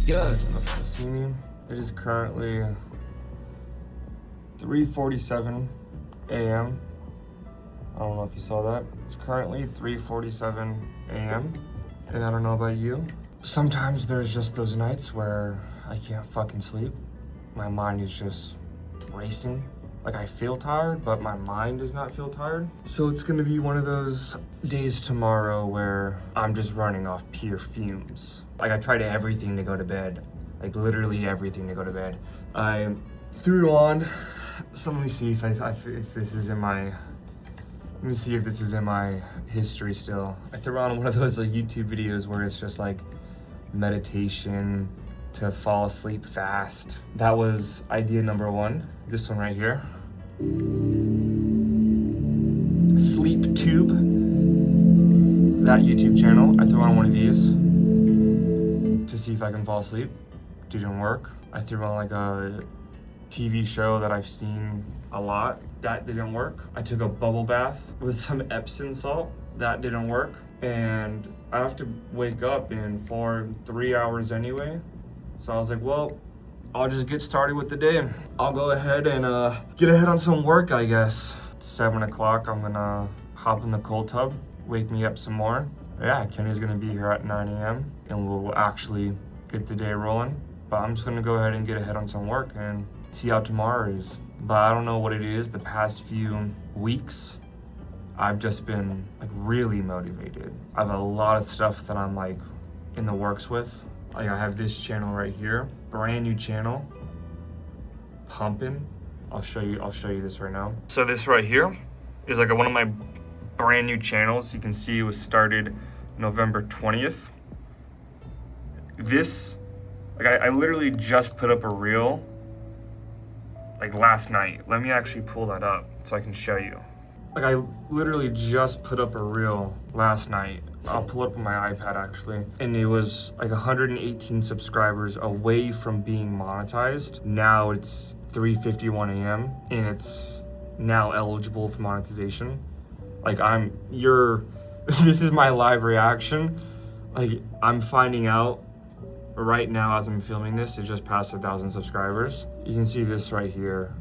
Good. See me? It is currently 3:47 a.m. I don't know if you saw that. It's currently 3:47 a.m. And I don't know about you. Sometimes there's just those nights where I can't fucking sleep. My mind is just racing. Like I feel tired, but my mind does not feel tired. So it's gonna be one of those days tomorrow where I'm just running off pure fumes. Like I tried everything to go to bed. Like literally everything to go to bed. I threw on, so let me see if this is in my, let me see if this is in my history still. I threw on one of those like YouTube videos where it's just like meditation to fall asleep fast. That was idea number one. This one right here. Sleep Tube. That YouTube channel. I threw on one of these to see if I can fall asleep. Didn't work. I threw on like a TV show that I've seen a lot. That didn't work. I took a bubble bath with some Epsom salt. That didn't work. And I have to wake up in 3 hours anyway. So I was like, well, I'll just get started with the day. I'll go ahead and get ahead on some work, I guess. It's 7 o'clock, I'm gonna hop in the cold tub, wake me up some more. Yeah, Kenny's gonna be here at 9 a.m. and we'll actually get the day rolling. But I'm just gonna go ahead and get ahead on some work and see how tomorrow is. But I don't know what it is. The past few weeks, I've just been like really motivated. I have a lot of stuff that I'm like in the works with. Like I have this channel right here, brand new channel, pumping. I'll show you this right now. So this right here is like one of my brand new channels. You can see it was started November 20th. This, like I literally just put up a reel like last night. Let me actually pull that up so I can show you. Like I literally just put up a reel last night. I'll pull it up on my iPad actually. And it was like 118 subscribers away from being monetized. Now it's 3:51 a.m. and it's now eligible for monetization. Like this is my live reaction. Like I'm finding out right now as I'm filming this, it just passed 1,000 subscribers. You can see this right here.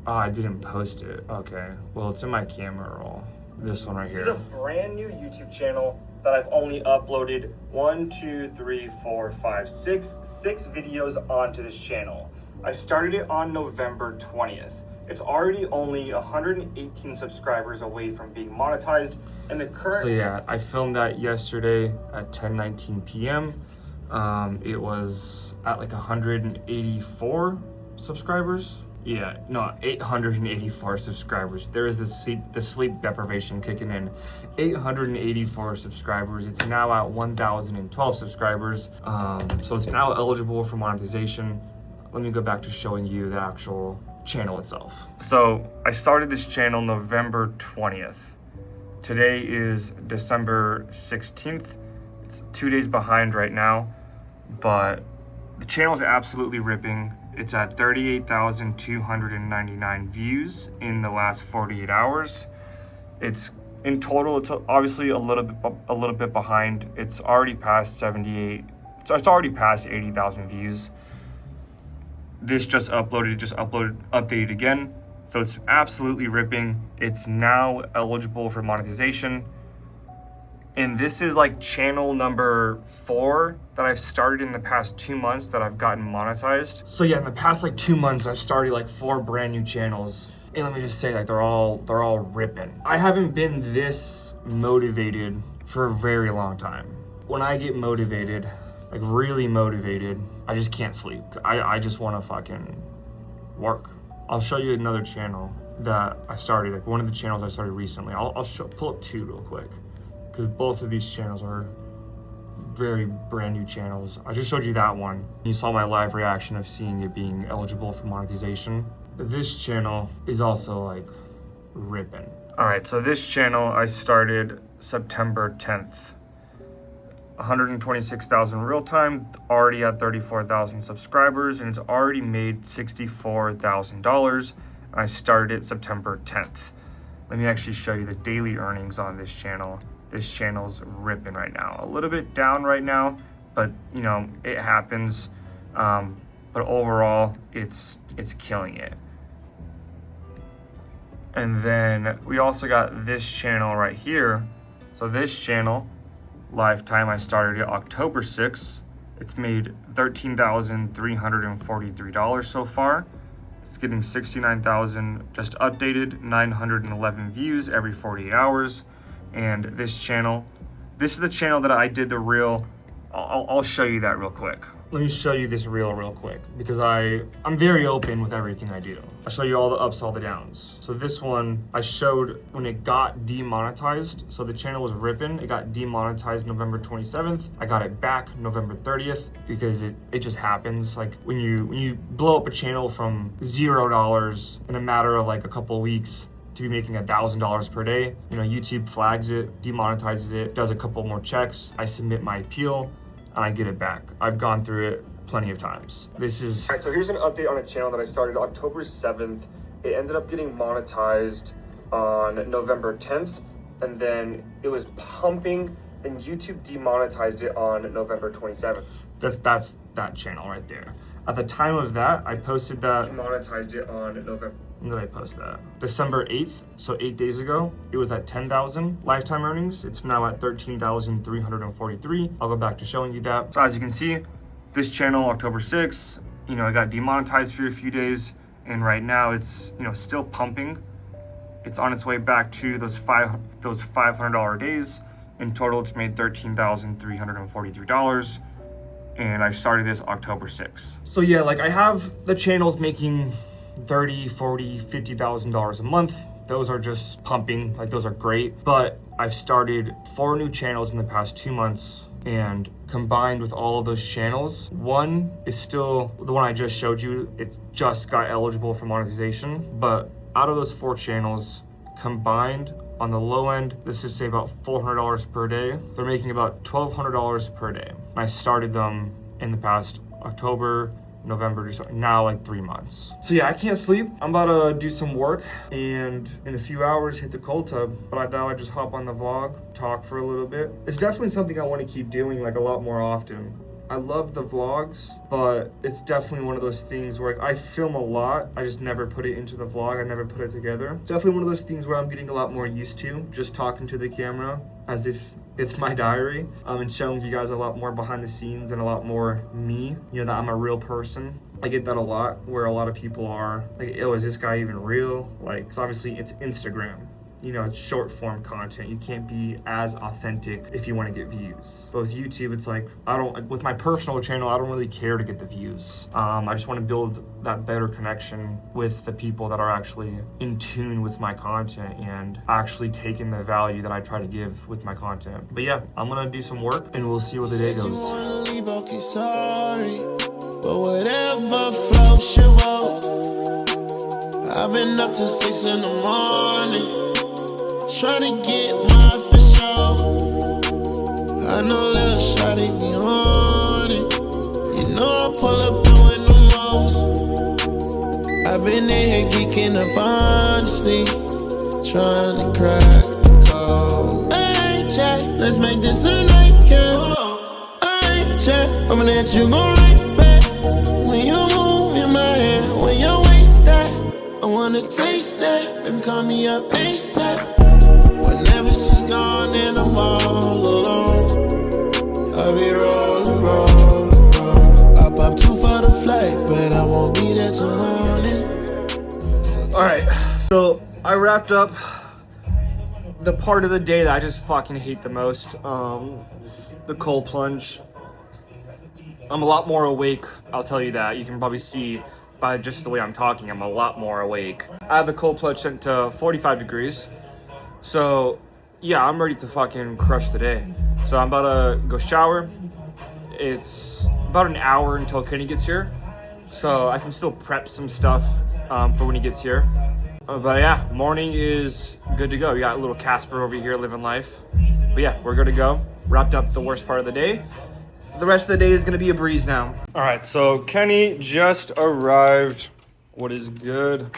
Oh, I didn't post it. Okay, well, it's in my camera roll. This one right here. This is a brand new YouTube channel that I've only uploaded 6 videos onto this channel. I started it on November 20th. It's already only 118 subscribers away from being monetized. And the current... So yeah, I filmed that yesterday at 10:19 p.m. It was at like 184 subscribers. Yeah, no, 884 subscribers. There is the sleep deprivation kicking in. 884 subscribers. It's now at 1,012 subscribers. So it's now eligible for monetization. Let me go back to showing you the actual channel itself. So I started this channel November 20th. Today is December 16th. It's 2 days behind right now, but the channel is absolutely ripping. It's at 38,299 views in the last 48 hours. It's in total, it's obviously a little bit behind. It's already past 78. So it's already past 80,000 views. This just updated again. So it's absolutely ripping. It's now eligible for monetization. And this is like channel number 4 that I've started in the past 2 months that I've gotten monetized. So yeah, in the past like 2 months, I've started like 4 brand new channels. And let me just say, like they're all ripping. I haven't been this motivated for a very long time. When I get motivated, like really motivated, I just can't sleep. I just want to fucking work. I'll show you another channel that I started, like one of the channels I started recently. I'll pull up 2 real quick, because both of these channels are very brand new channels. I just showed you that one. You saw my live reaction of seeing it being eligible for monetization. This channel is also like ripping. All right, so this channel I started September 10th. 126,000 real time, already at 34,000 subscribers, and it's already made $64,000. I started it September 10th. Let me actually show you the daily earnings on this channel. This channel's ripping right now. A little bit down right now, but you know, it happens. But overall, it's killing it. And then we also got this channel right here. So this channel, lifetime, I started it October 6th. It's made $13,343 so far. It's getting 69,000 just updated, 911 views every 48 hours. And this channel, this is the channel that I did the reel. I'll show you that real quick. Let me show you this reel real quick because I'm very open with everything I do. I'll show you all the ups, all the downs. So this one I showed when it got demonetized. So the channel was ripping. It got demonetized November 27th. I got it back November 30th because it just happens. Like when you blow up a channel from $0 in a matter of like a couple of weeks to be making $1,000 per day, you know, YouTube flags it, demonetizes it, does a couple more checks. I submit my appeal and I get it back. I've gone through it plenty of times. All right, so here's an update on a channel that I started October 7th. It ended up getting monetized on November 10th, and then it was pumping, and YouTube demonetized it on November 27th. That's that channel right there. At the time of that, I posted that. Monetized it on November. When did I post that? December 8th, so 8 days ago. It was at 10,000 lifetime earnings. It's now at 13,343. I'll go back to showing you that. So as you can see, this channel, October 6th, you know, I got demonetized for a few days, and right now it's, you know, still pumping. It's on its way back to those $500 days. In total, it's made $13,343. And I started this October 6th. So yeah, like I have the channels making $30,000, $40,000, $50,000 a month. Those are just pumping, like those are great. But I've started 4 new channels in the past 2 months, and combined with all of those channels, one is still the one I just showed you. It just got eligible for monetization. But out of those 4 channels combined, on the low end, let's just say about $400 per day. They're making about $1,200 per day. I started them in the past October, November, December, now like 3 months. So yeah, I can't sleep. I'm about to do some work and in a few hours hit the cold tub. But I thought I'd just hop on the vlog, talk for a little bit. It's definitely something I want to keep doing like a lot more often. I love the vlogs, but it's definitely one of those things where I film a lot. I just never put it into the vlog. I never put it together. Definitely one of those things where I'm getting a lot more used to just talking to the camera as if it's my diary, and showing you guys a lot more behind the scenes and a lot more me, you know, that I'm a real person. I get that a lot where a lot of people are like, oh, is this guy even real? Like, 'cause obviously it's Instagram. You know, it's short form content. You can't be as authentic if you want to get views. But with YouTube, it's like, with my personal channel, I don't really care to get the views. I just want to build that better connection with the people that are actually in tune with my content and actually taking the value that I try to give with my content. But yeah, I'm going to do some work and we'll see where the day goes. Okay, sorry, but whatever floats your boat. I've been up till 6 in the morning. Try to get mine for sure. I know little shawty be on it. You know I pull up doing the most. I've been in here geeking up honestly, trying to crack the code. Hey Jack, let's make this a nightcap. Hey Jack, I'ma let you go right back. When you move in my hand, when your waist at, I wanna taste that. Baby, call me up ASAP. Whenever she's gone and I'm all alone, I'll be rolling. I pop 2 for the flight, but I won't be there till morning. Alright, so I wrapped up the part of the day that I just fucking hate the most, the cold plunge. I'm a lot more awake, I'll tell you that. You can probably see by just the way I'm talking, I'm a lot more awake. I have the cold plunge set to 45 degrees. So, yeah, I'm ready to fucking crush the day. So I'm about to go shower. It's about an hour until Kenny gets here. So I can still prep some stuff for when he gets here. But yeah, morning is good to go. We got a little Casper over here living life. But yeah, we're good to go. Wrapped up the worst part of the day. The rest of the day is gonna be a breeze now. All right, so Kenny just arrived. What is good?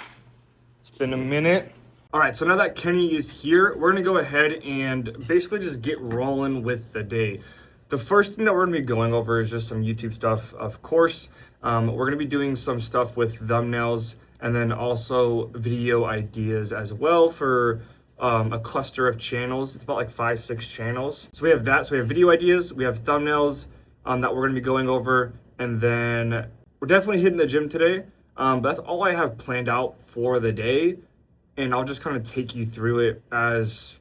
It's been a minute. All right, so now that Kenny is here, we're gonna go ahead and basically just get rolling with the day. The first thing that we're gonna be going over is just some YouTube stuff, of course. We're gonna be doing some stuff with thumbnails and then also video ideas as well for a cluster of channels. It's about like 5-6 channels. So we have that. So we have video ideas, we have thumbnails that we're gonna be going over, and then we're definitely hitting the gym today. But that's all I have planned out for the day, and I'll just kind of take you through it as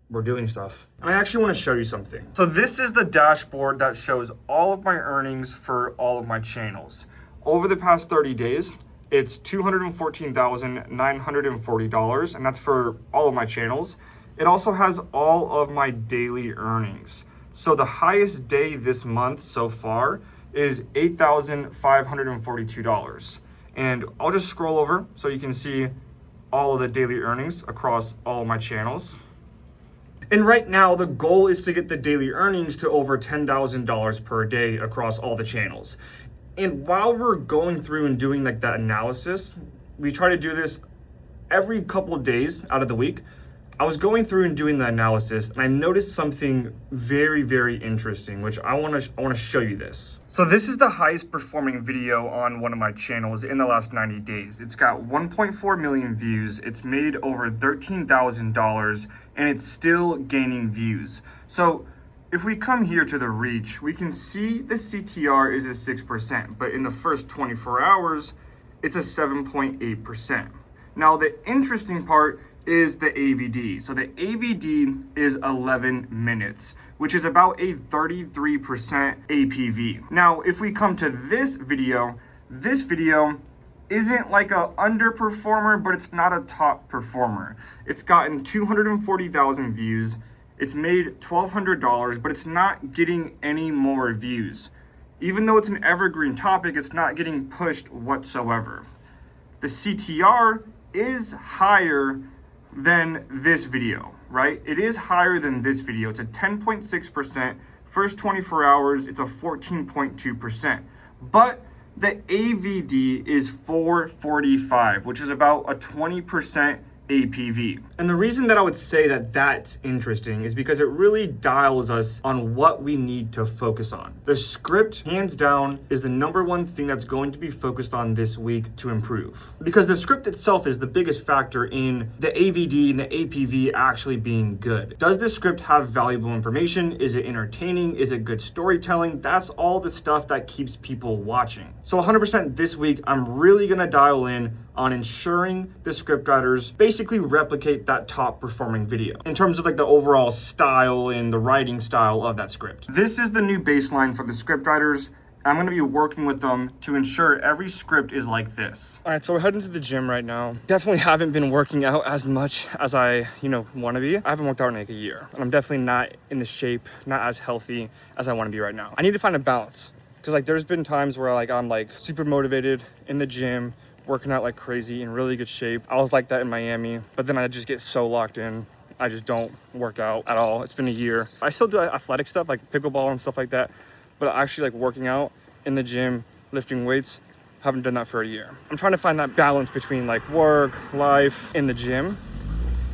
we're doing stuff. And I actually want to show you something. So this is the dashboard that shows all of my earnings for all of my channels. Over the past 30 days, it's $214,940, and that's for all of my channels. It also has all of my daily earnings. So the highest day this month so far is $8,542. And I'll just scroll over so you can see all of the daily earnings across all of my channels. And right now, the goal is to get the daily earnings to over $10,000 per day across all the channels. And while we're going through and doing like that analysis, we try to do this every couple of days out of the week. I was going through and doing the analysis, and I noticed something very, very interesting, which I want to show you this. So this is the highest performing video on one of my channels in the last 90 days. It's got 1.4 million views. It's made over $13,000, and it's still gaining views. So if we come here to the reach, we can see the CTR is a 6%, but in the first 24 hours, it's a 7.8%. Now, the interesting part is the AVD. So the AVD is 11 minutes, which is about a 33% APV. Now, if we come to this video isn't like a underperformer, but it's not a top performer. It's gotten 240,000 views. It's made $1,200, but it's not getting any more views. Even though it's an evergreen topic, it's not getting pushed whatsoever. The CTR is higher than this video, right? It is higher than this video. It's a 10.6%. First 24 hours, it's a 14.2%. But the AVD is 445, which is about a 20% APV. And the reason that I would say that that's interesting is because it really dials us on what we need to focus on. The script, hands down, is the number one thing that's going to be focused on this week to improve. Because the script itself is the biggest factor in the AVD and the APV actually being good. Does the script have valuable information? Is it entertaining? Is it good storytelling? That's all the stuff that keeps people watching. So 100% this week, I'm really gonna dial in on ensuring the scriptwriters basically replicate that top performing video in terms of like the overall style and the writing style of that script. This is the new baseline for the scriptwriters. I'm gonna be working with them to ensure every script is like this. All right, so we're heading to the gym right now. Definitely haven't been working out as much as I, wanna be. I haven't worked out in like a year, and I'm definitely not in the shape, not as healthy as I wanna be right now. I need to find a balance, because like there's been times where like I'm like super motivated in the gym, working out like crazy, in really good shape. I was like that in Miami, but then I just get so locked in. I just don't work out at all. It's been a year. I still do athletic stuff like pickleball and stuff like that, but actually like working out in the gym, lifting weights, haven't done that for a year. I'm trying to find that balance between like work, life, in the gym.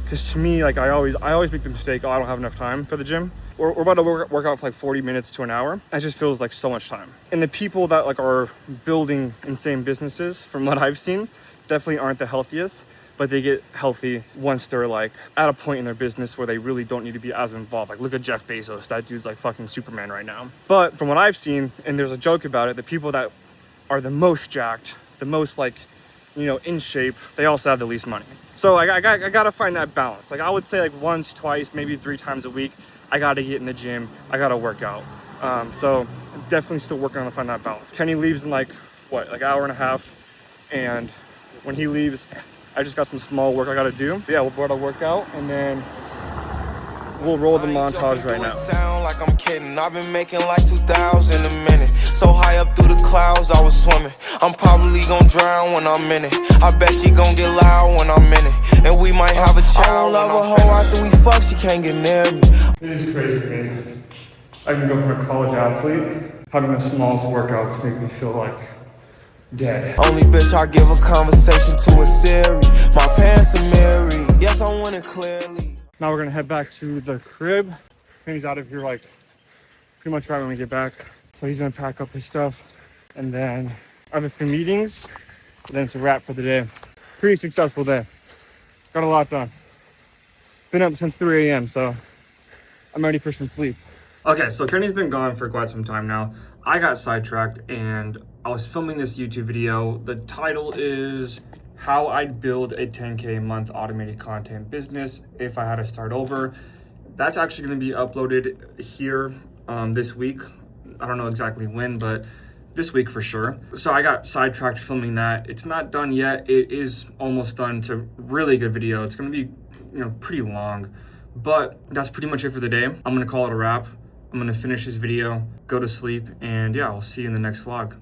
Because to me, like I always make the mistake, I don't have enough time for the gym. We're about to work out for like 40 minutes to an hour. It just feels like so much time. And the people that like are building insane businesses, from what I've seen, definitely aren't the healthiest, but they get healthy once they're like at a point in their business where they really don't need to be as involved. Like look at Jeff Bezos, that dude's like fucking Superman right now. But from what I've seen, and there's a joke about it, the people that are the most jacked, the most like, in shape, they also have the least money. So I gotta find that balance. Like I would say like once, twice, maybe 3 times a week, I gotta get in the gym, I gotta work out. So I'm definitely still working on to find that balance. Kenny leaves in like an hour and a half, and when he leaves, I just got some small work I gotta do. But yeah, we'll go to work out, and then we'll roll the montage right now. Sound like I'm kidding. I've been making like 2,000 a minute. So high up through the clouds, I was swimming. I'm probably gonna drown when I'm in it. I bet she gonna get loud when I'm in it. And we might have a child. I don't love a hoe after we fuck, she can't get near me. It is crazy, man. I can go from a college athlete, having the smallest workouts make me feel like dead. Only bitch I give a conversation to a Siri. My pants are mirrored. Yes, I want it clearly. Now we're gonna head back to the crib. He's out of here like pretty much right when we get back. So he's gonna pack up his stuff, and then I have a few meetings, and then it's a wrap for the day. Pretty successful day. Got a lot done. Been up since 3 a.m., so I'm ready for some sleep. Okay, so Kenny's been gone for quite some time now. I got sidetracked and I was filming this YouTube video. The title is How I'd Build a 10K a Month Automated Content Business If I Had to Start Over. That's actually going to be uploaded here this week. I don't know exactly when, but this week for sure. So I got sidetracked filming that. It's not done yet. It is almost done. It's a really good video. It's going to be, pretty long, but that's pretty much it for the day. I'm going to call it a wrap. I'm going to finish this video, go to sleep, and yeah, I'll see you in the next vlog.